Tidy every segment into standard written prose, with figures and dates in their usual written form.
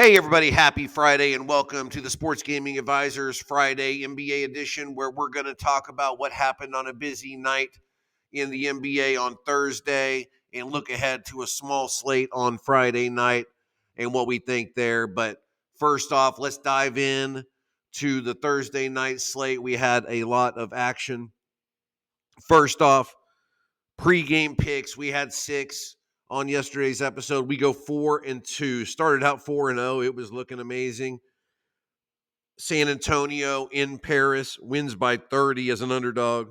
Hey, everybody, happy Friday, and welcome to the Sports Gaming Advisors Friday NBA edition, where we're going to talk about what happened on a busy night in the NBA on Thursday and look ahead to a small slate on Friday night and what we think there. But first off, let's dive in to the Thursday night slate. We had a lot of action. First off, pregame picks. We had 6 on yesterday's episode. We go 4-2. Started out 4-0. It was looking amazing. San Antonio in Paris wins by 30 as an underdog.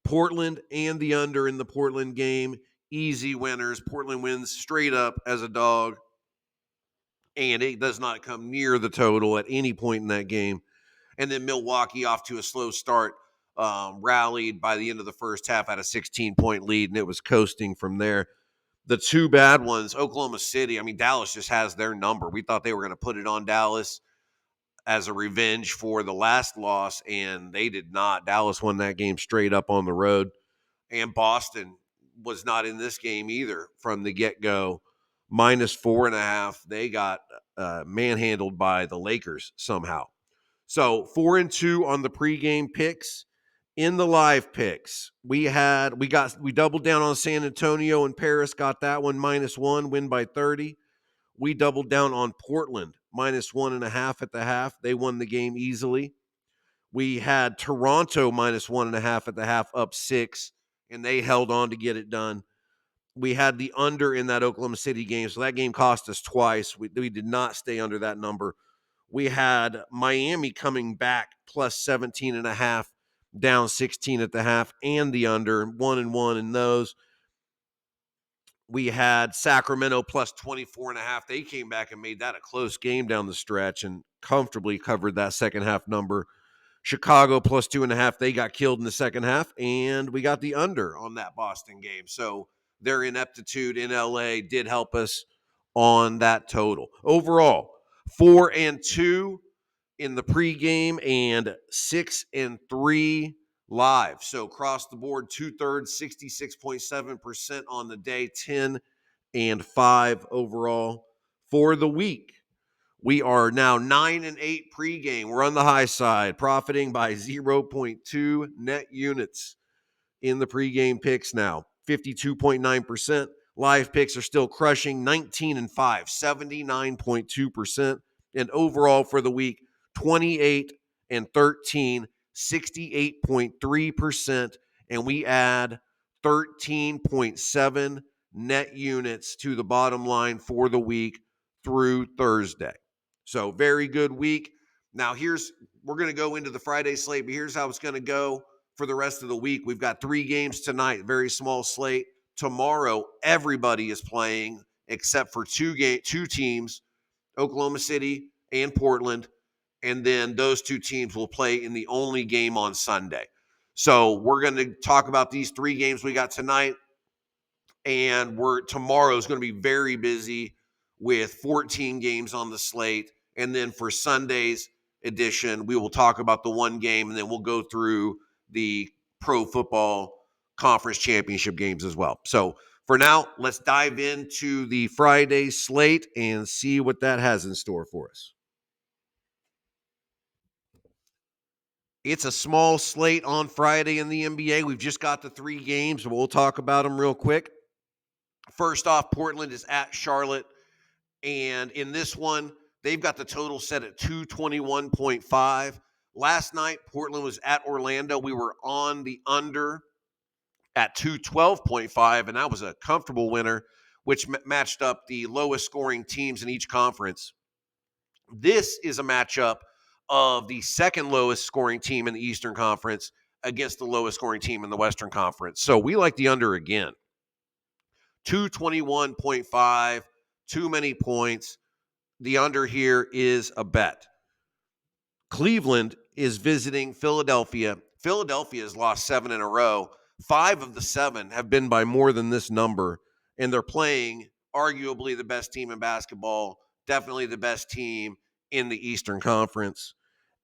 Portland and the under in the Portland game. Easy winners. Portland wins straight up as a dog. And it does not come near the total at any point in that game. And then Milwaukee off to a slow start. Rallied by the end of the first half, had a 16-point lead, and it was coasting from there. The two bad ones, Oklahoma City, Dallas just has their number. We thought they were going to put it on Dallas as a revenge for the last loss, and they did not. Dallas won that game straight up on the road. And Boston was not in this game either from the get-go. -4.5. They got manhandled by the Lakers somehow. So 4-2 on the pregame picks. In the live picks, we doubled down on San Antonio and Paris, got that one -1, win by 30. We doubled down on Portland -1.5 at the half. They won the game easily. We had Toronto -1.5 at the half, up 6, and they held on to get it done. We had the under in that Oklahoma City game, so that game cost us twice. We did not stay under that number. We had Miami coming back +17.5, down 16 at the half, and the under 1-1 in those. We had Sacramento +24.5. They came back and made that a close game down the stretch and comfortably covered that second half number. Chicago +2.5. They got killed in the second half, and we got the under on that Boston game. So their ineptitude in LA did help us on that total. Overall, 4-2 in the pregame and 6-3 live. So across the board, 2/3, 66.7% on the day, 10-5 overall for the week. We are now 9-8 pregame. We're on the high side, profiting by 0.2 net units in the pregame picks now, 52.9%. Live picks are still crushing, 19-5, 79.2%. And overall for the week, 28-13, 68.3%. And we add 13.7 net units to the bottom line for the week through Thursday. So very good week. Now we're going to go into the Friday slate, but here's how it's going to go for the rest of the week. We've got 3 games tonight, very small slate. Tomorrow, everybody is playing except for two teams, Oklahoma City and Portland, and then those 2 teams will play in the only game on Sunday. So we're going to talk about these 3 games we got tonight, and tomorrow is going to be very busy with 14 games on the slate, and then for Sunday's edition, we will talk about the 1 game, and then we'll go through the Pro Football Conference Championship games as well. So for now, let's dive into the Friday slate and see what that has in store for us. It's a small slate on Friday in the NBA. We've just got the 3 games, and we'll talk about them real quick. First off, Portland is at Charlotte, and in this one, they've got the total set at 221.5. Last night, Portland was at Orlando. We were on the under at 212.5, and that was a comfortable winner, which matched up the lowest scoring teams in each conference. This is a matchup of the second lowest scoring team in the Eastern Conference against the lowest scoring team in the Western Conference. So we like the under again. 221.5, too many points. The under here is a bet. Cleveland is visiting Philadelphia. Philadelphia has lost 7 in a row. 5 of the 7 have been by more than this number, and they're playing arguably the best team in basketball, definitely the best team in the Eastern Conference,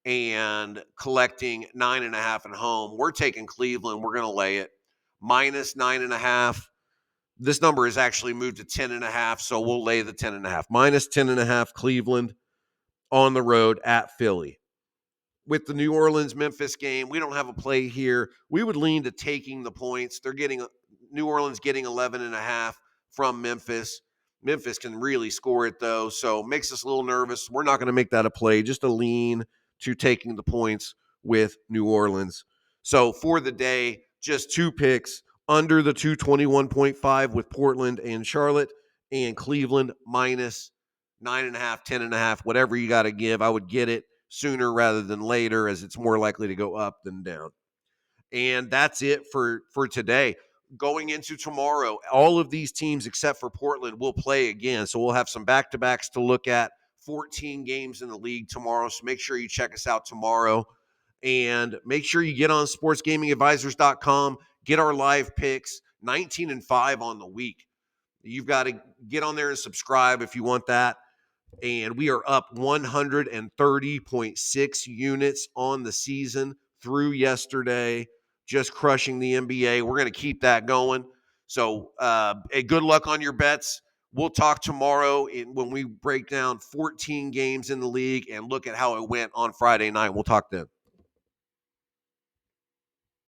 and collecting 9.5 at home. We're taking Cleveland. We're going to lay it. -9.5. This number is actually moved to 10.5, so we'll lay the 10.5. Minus 10.5 Cleveland on the road at Philly. With the New Orleans-Memphis game, we don't have a play here. We would lean to taking the points. New Orleans getting 11.5 from Memphis. Memphis can really score it, though, so makes us a little nervous. We're not going to make that a play, just a lean to taking the points with New Orleans. So for the day, just 2 picks under the 221.5 with Portland and Charlotte, and Cleveland minus 9.5, 10.5, whatever you got to give. I would get it sooner rather than later, as it's more likely to go up than down. And that's it for today. Going into tomorrow, all of these teams except for Portland will play again. So we'll have some back-to-backs to look at. 14 games in the league tomorrow. So make sure you check us out tomorrow. And make sure you get on sportsgamingadvisors.com. Get our live picks, 19-5 on the week. You've got to get on there and subscribe if you want that. And we are up 130.6 units on the season through yesterday, just crushing the NBA. We're going to keep that going. So good luck on your bets. We'll talk tomorrow when we break down 14 games in the league and look at how it went on Friday night. We'll talk then.